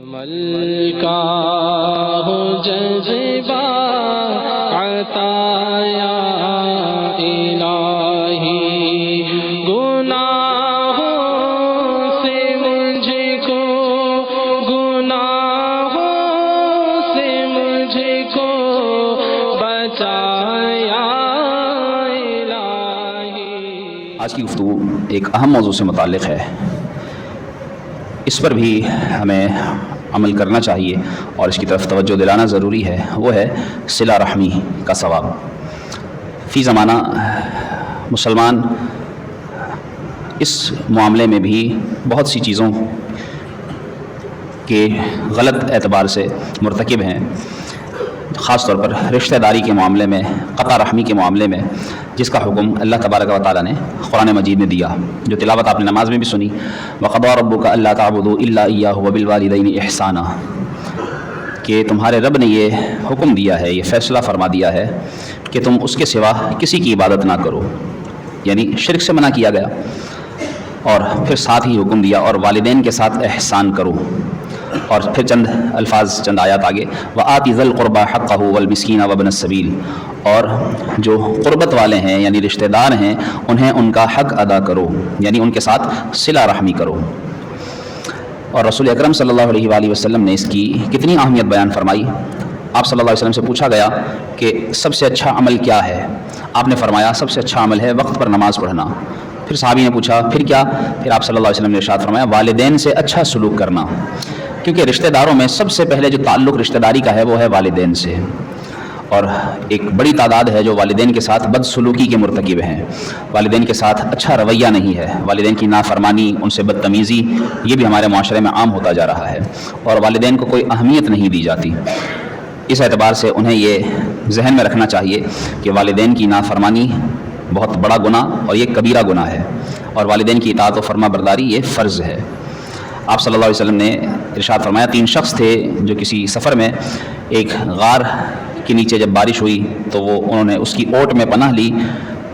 ملکا ہو جذبہ عطایا الہی، گناہوں سے مجھ کو، گناہوں سے مجھ کو بچایا الہی۔ آج کی گفتگو ایک اہم موضوع سے متعلق ہے، اس پر بھی ہمیں عمل کرنا چاہیے اور اس کی طرف توجہ دلانا ضروری ہے۔ وہ ہے صلہ رحمی کا ثواب۔ فی زمانہ مسلمان اس معاملے میں بھی بہت سی چیزوں کے غلط اعتبار سے مرتکب ہیں، خاص طور پر رشتہ داری کے معاملے میں، قطع رحمی کے معاملے میں، جس کا حکم اللہ تبارک و تعالیٰ نے قرآن مجید میں دیا، جو تلاوت آپ نے نماز میں بھی سنی۔ وَقَضَىٰ رَبُّكَ أَلَّا تَعْبُدُوا إِلَّا إِيَّاهُ وَبِالْوَالِدَيْنِ إِحْسَانًا، کہ تمہارے رب نے یہ حکم دیا ہے، یہ فیصلہ فرما دیا ہے کہ تم اس کے سوا کسی کی عبادت نہ کرو، یعنی شرک سے منع کیا گیا، اور پھر ساتھ ہی حکم دیا اور والدین کے ساتھ احسان کرو، اور پھر چند الفاظ، چند آیات آگے، وَآتِ ذَا الْقُرْبَىٰ حَقَّهُ وَالْمِسْكِينَ وَابْنَ السَّبِيلِ، اور جو قربت والے ہیں یعنی رشتہ دار ہیں انہیں ان کا حق ادا کرو، یعنی ان کے ساتھ صلہ رحمی کرو۔ اور رسول اکرم صلی اللہ علیہ وآلہ وسلم نے اس کی کتنی اہمیت بیان فرمائی۔ آپ صلی اللہ علیہ وسلم سے پوچھا گیا کہ سب سے اچھا عمل کیا ہے؟ آپ نے فرمایا سب سے اچھا عمل ہے وقت پر نماز پڑھنا۔ پھر صحابی نے پوچھا پھر کیا؟ پھر آپ صلی اللہ علیہ وسلم نے ارشاد فرمایا والدین سے اچھا سلوک کرنا، کیونکہ رشتہ داروں میں سب سے پہلے جو تعلق رشتہ داری کا ہے وہ ہے والدین سے، اور ایک بڑی تعداد ہے جو والدین کے ساتھ بدسلوکی کے مرتکب ہیں، والدین کے ساتھ اچھا رویہ نہیں ہے، والدین کی نافرمانی، ان سے بدتمیزی، یہ بھی ہمارے معاشرے میں عام ہوتا جا رہا ہے، اور والدین کو کوئی اہمیت نہیں دی جاتی۔ اس اعتبار سے انہیں یہ ذہن میں رکھنا چاہیے کہ والدین کی نافرمانی بہت بڑا گناہ اور یہ کبیرہ گناہ ہے، اور والدین کی اطاعت و فرما برداری یہ فرض ہے۔ آپ صلی اللہ علیہ وسلم نے ارشاد فرمایا 3 شخص تھے جو کسی سفر میں ایک غار کے نیچے جب بارش ہوئی تو انہوں نے اس کی اوٹ میں پناہ لی،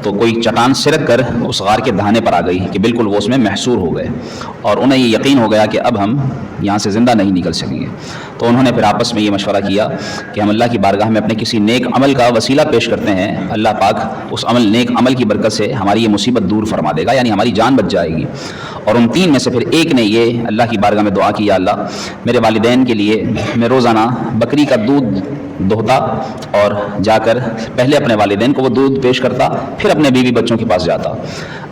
تو کوئی چٹان سرک کر اس غار کے دہانے پر آ گئی کہ بالکل وہ اس میں محصور ہو گئے، اور انہیں یہ یقین ہو گیا کہ اب ہم یہاں سے زندہ نہیں نکل سکیں گے۔ تو انہوں نے پھر آپس میں یہ مشورہ کیا کہ ہم اللہ کی بارگاہ میں اپنے کسی نیک عمل کا وسیلہ پیش کرتے ہیں، اللہ پاک اس نیک عمل کی برکت سے ہماری یہ مصیبت دور فرما دے گا، یعنی ہماری جان بچ جائے گی۔ اور ان 3 میں سے پھر ایک نے یہ اللہ کی بارگاہ میں دعا کی، یا اللہ میرے والدین کے لیے میں روزانہ بکری کا دودھ دہتا اور جا کر پہلے اپنے والدین کو وہ دودھ پیش کرتا، پھر اپنے بیوی بچوں کے پاس جاتا۔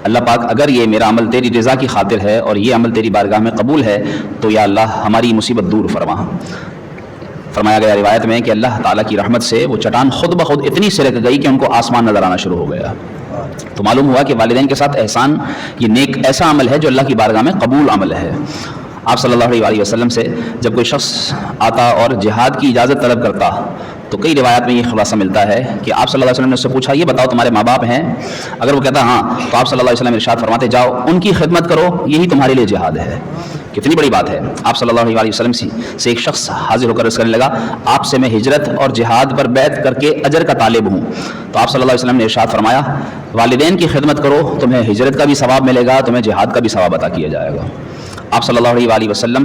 اللہ پاک اگر یہ میرا عمل تیری رضا کی خاطر ہے اور یہ عمل تیری بارگاہ میں قبول ہے تو یا اللہ ہماری مصیبت دور فرما۔ فرمایا گیا روایت میں کہ اللہ تعالیٰ کی رحمت سے وہ چٹان خود بخود اتنی سرک گئی کہ ان کو آسمان نظر آنا شروع ہو گیا۔ تو معلوم ہوا کہ والدین کے ساتھ احسان یہ نیک ایسا عمل ہے جو اللہ کی بارگاہ میں قبول عمل ہے۔ آپ صلی اللہ علیہ وسلم سے جب کوئی شخص آتا اور جہاد کی اجازت طلب کرتا تو کئی روایات میں یہ خلاصہ ملتا ہے کہ آپ صلی اللہ علیہ وسلم نے اس سے پوچھا یہ بتاؤ تمہارے ماں باپ ہیں؟ اگر وہ کہتا ہاں تو آپ صلی اللہ علیہ وسلم ارشاد فرماتے جاؤ ان کی خدمت کرو، یہی تمہارے لیے جہاد ہے۔ کتنی بڑی بات ہے۔ آپ صلی اللہ علیہ وسلم سے ایک شخص حاضر ہو کر عرض کرنے لگا آپ سے میں ہجرت اور جہاد پر بیعت کر کے اجر کا طالب ہوں۔ تو آپ صلی اللہ علیہ وسلم نے ارشاد فرمایا والدین کی خدمت کرو، تمہیں ہجرت کا بھی ثواب ملے گا، تمہیں جہاد کا بھی ثواب عطا کیا جائے گا۔ آپ صلی اللہ علیہ وسلم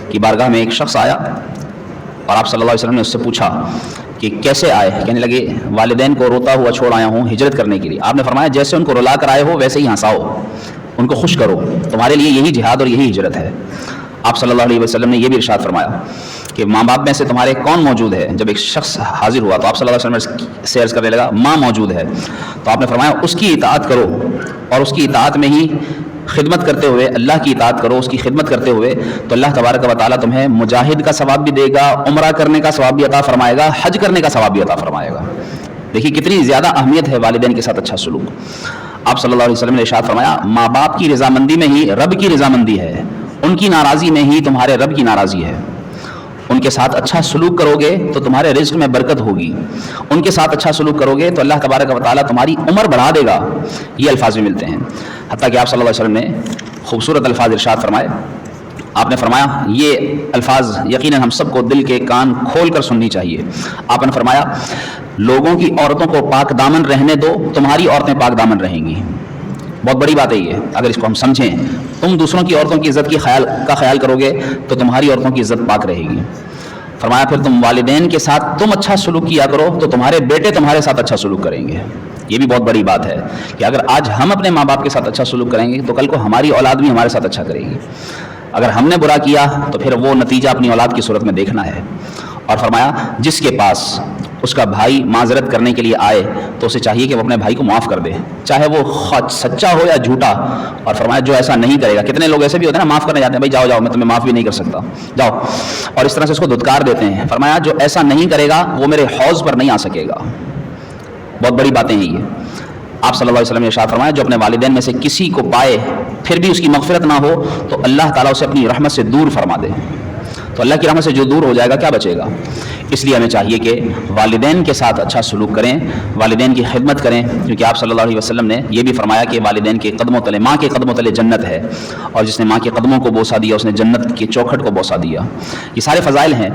کی بارگاہ میں ایک شخص آیا اور آپ صلی اللہ علیہ وسلم نے اس سے پوچھا کہ کیسے آئے؟ کہنے لگے والدین کو روتا ہوا چھوڑ آیا ہوں ہجرت کرنے کے لیے۔ آپ نے فرمایا جیسے ان کو رلا کر آئے ہو ویسے ہی ہنساؤ، ان کو خوش کرو، تمہارے لیے یہی جہاد اور یہی ہجرت ہے۔ آپ صلی اللہ علیہ وسلم نے یہ بھی ارشاد فرمایا کہ ماں باپ میں سے تمہارے کون موجود ہے؟ جب ایک شخص حاضر ہوا تو آپ صلی اللہ علیہ وسلم سے عرض کرنے لگا ماں موجود ہے۔ تو آپ نے فرمایا اس کی اطاعت کرو، اور اس کی اطاعت میں ہی خدمت کرتے ہوئے اللہ کی اطاعت کرو، اس کی خدمت کرتے ہوئے تو اللہ تبارک و تعالیٰ تمہیں مجاہد کا ثواب بھی دے گا، عمرہ کرنے کا ثواب بھی عطا فرمائے گا، حج کرنے کا ثواب بھی عطا فرمائے گا۔ دیکھیے کتنی زیادہ اہمیت ہے والدین کے ساتھ اچھا سلوک۔ آپ صلی اللہ علیہ وسلم نے ارشاد فرمایا ماں باپ کی رضامندی میں ہی رب کی رضامندی ہے، ان کی ناراضی میں ہی تمہارے رب کی ناراضی ہے۔ ان کے ساتھ اچھا سلوک کرو گے تو تمہارے رزق میں برکت ہوگی، ان کے ساتھ اچھا سلوک کرو گے تو اللہ تبارک و تعالیٰ تمہاری عمر بڑھا دے گا۔ یہ الفاظ بھی ملتے ہیں، حتیٰ کہ آپ صلی اللہ علیہ وسلم نے خوبصورت الفاظ ارشاد فرمائے۔ آپ نے فرمایا یہ الفاظ یقیناً ہم سب کو دل کے کان کھول کر سننی چاہیے۔ آپ نے فرمایا لوگوں کی عورتوں کو پاک دامن رہنے دو، تمہاری عورتیں پاک دامن رہیں گی۔ بہت بڑی بات ہے یہ، اگر اس کو ہم سمجھیں تم دوسروں کی عورتوں کی عزت کا خیال کرو گے تو تمہاری عورتوں کی عزت پاک رہے گی۔ فرمایا پھر تم والدین کے ساتھ تم اچھا سلوک کیا کرو تو تمہارے بیٹے تمہارے ساتھ اچھا سلوک کریں گے۔ یہ بھی بہت بڑی بات ہے کہ اگر آج ہم اپنے ماں باپ کے ساتھ اچھا سلوک کریں گے تو کل کو ہماری اولاد بھی ہمارے ساتھ اچھا کرے گی۔ اگر ہم نے برا کیا تو پھر وہ نتیجہ اپنی اولاد کی صورت میں دیکھنا ہے۔ اور فرمایا جس کے پاس اس کا بھائی معذرت کرنے کے لیے آئے تو اسے چاہیے کہ وہ اپنے بھائی کو معاف کر دے، چاہے وہ سچا ہو یا جھوٹا۔ اور فرمایا جو ایسا نہیں کرے گا، کتنے لوگ ایسے بھی ہوتے ہیں نا، معاف کرنے جاتے ہیں، بھائی جاؤ جاؤ میں تمہیں معاف بھی نہیں کر سکتا، جاؤ، اور اس طرح سے اس کو دھتکار دیتے ہیں۔ فرمایا جو ایسا نہیں کرے گا وہ میرے حوض پر نہیں آ سکے گا۔ بہت بڑی باتیں ہیں یہ۔ آپ صلی اللہ علیہ وسلم نے ارشاد فرمایا جو اپنے والدین میں سے کسی کو پائے پھر بھی اس کی مغفرت نہ ہو تو اللہ تعالیٰ اسے اپنی رحمت سے دور فرما دے۔ تو اللہ کی رحمت سے جو دور ہو جائے گا کیا بچے گا؟ اس لیے ہمیں چاہیے کہ والدین کے ساتھ اچھا سلوک کریں، والدین کی خدمت کریں، کیونکہ آپ صلی اللہ علیہ وسلم نے یہ بھی فرمایا کہ والدین کے قدموں تلے، ماں کے قدموں تلے جنت ہے، اور جس نے ماں کے قدموں کو بوسہ دیا اس نے جنت کی چوکھٹ کو بوسہ دیا۔ یہ سارے فضائل ہیں۔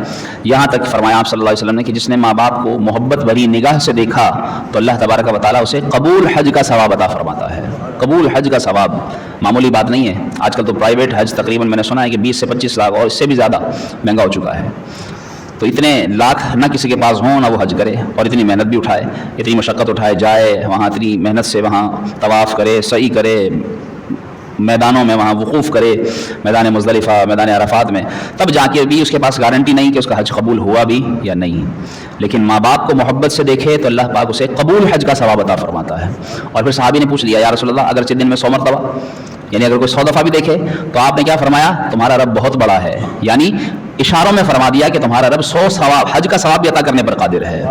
یہاں تک فرمایا آپ صلی اللہ علیہ وسلم نے کہ جس نے ماں باپ کو محبت بھری نگاہ سے دیکھا تو اللہ تبارک و تعالیٰ اسے قبول حج کا ثواب عطا فرماتا ہے۔ قبول حج کا ثواب معمولی بات نہیں ہے۔ آج کل تو پرائیویٹ حج تقریباً میں نے سنا ہے کہ 20 سے 25 لاکھ اور اس سے بھی زیادہ مہنگا ہو چکا ہے۔ تو اتنے لاکھ نہ کسی کے پاس ہوں نہ وہ حج کرے، اور اتنی محنت بھی اٹھائے، اتنی مشقت اٹھائے، جائے وہاں اتنی محنت سے وہاں طواف کرے، سعی کرے، میدانوں میں وہاں وقوف کرے، میدان مزدلفہ، میدان عرفات میں، تب جا کے بھی اس کے پاس گارنٹی نہیں کہ اس کا حج قبول ہوا بھی یا نہیں۔ لیکن ماں باپ کو محبت سے دیکھے تو اللہ پاک اسے قبول حج کا ثواب عطا فرماتا ہے۔ اور پھر صحابی نے پوچھ لیا یا رسول اللہ اگرچہ دن میں 100 مرتبہ، یعنی اگر کوئی 100 دفعہ بھی دیکھے تو آپ نے کیا فرمایا؟ تمہارا رب بہت بڑا ہے، یعنی اشاروں میں فرما دیا کہ تمہارا رب 100 ثواب حج کا ثواب بھی عطا کرنے پر قادر ہے۔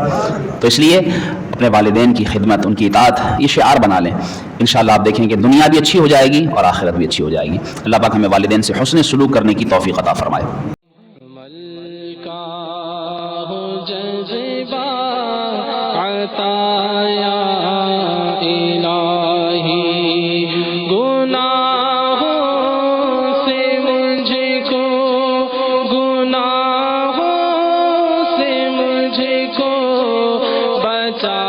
تو اس لیے اپنے والدین کی خدمت، ان کی اطاعت یہ شعار بنا لیں، انشاءاللہ آپ دیکھیں کہ دنیا بھی اچھی ہو جائے گی اور آخرت بھی اچھی ہو جائے گی۔ اللہ پاک ہمیں والدین سے حسن سلوک کرنے کی توفیق عطا فرمائے۔ عمل کا ہو جذبہ عطا یا الہی، گناہوں سے مجھ کو، گناہوں سے مجھ کو بچا